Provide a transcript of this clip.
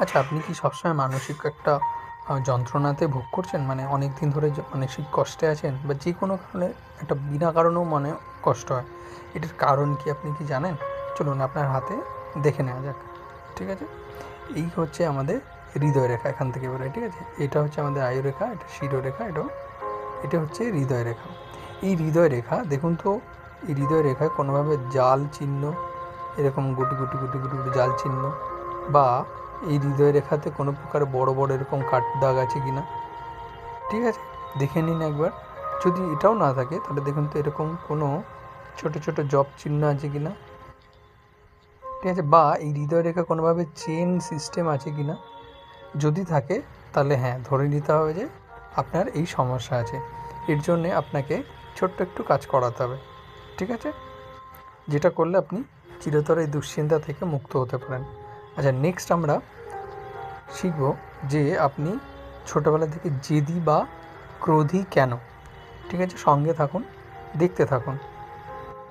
আচ্ছা, আপনি কি সবসময় মানসিক একটা যন্ত্রণাতে ভোগ করছেন? মানে অনেক দিন ধরে মানসিক কষ্টে আছেন বা যে কোনো কারণে একটা বিনা কারণেও মনে কষ্ট হয়। এটার কারণ কি আপনি কি জানেন? চলুন আপনার হাতে দেখে নেওয়া যাক। ঠিক আছে? এই হচ্ছে আমাদের হৃদয় রেখা, এখান থেকে বেরোয়। ঠিক আছে? এটা হচ্ছে আমাদের আয়ুরেখা, এটা শিরোরেখা, এটা হচ্ছে হৃদয় রেখা। এই হৃদয় রেখা দেখুন তো, এই হৃদয় রেখায় কোনোভাবে জাল চিহ্ন, এরকম গুটি গুটি গুটি গুটি গুটি জাল চিহ্ন, বা এই হৃদয় রেখাতে কোনো প্রকার বড় বড় এরকম কাট দাগ আছে কি না, ঠিক আছে, দেখে নিন একবার। যদি এটাও না থাকে তাহলে দেখুন তো এরকম কোনো ছোট ছোট জব চিহ্ন আছে কি না, ঠিক আছে, বা এই হৃদয় রেখা কোনোভাবে চেন সিস্টেম আছে কি না। যদি থাকে তাহলে হ্যাঁ, ধরে নিতে হবে যে আপনার এই সমস্যা আছে। এর জন্যে আপনাকে ছোট্ট একটু কাজ করাতে হবে। ঠিক আছে? যেটা করলে আপনি চিরতরে এই দুশ্চিন্তা থেকে মুক্ত হতে পারেন। আচ্ছা, নেক্সট আমরা শিখব যে আপনি ছোটোবেলা থেকে জেদি বা ক্রোধী কেন। ঠিক আছে? সঙ্গে থাকুন, দেখতে থাকুন।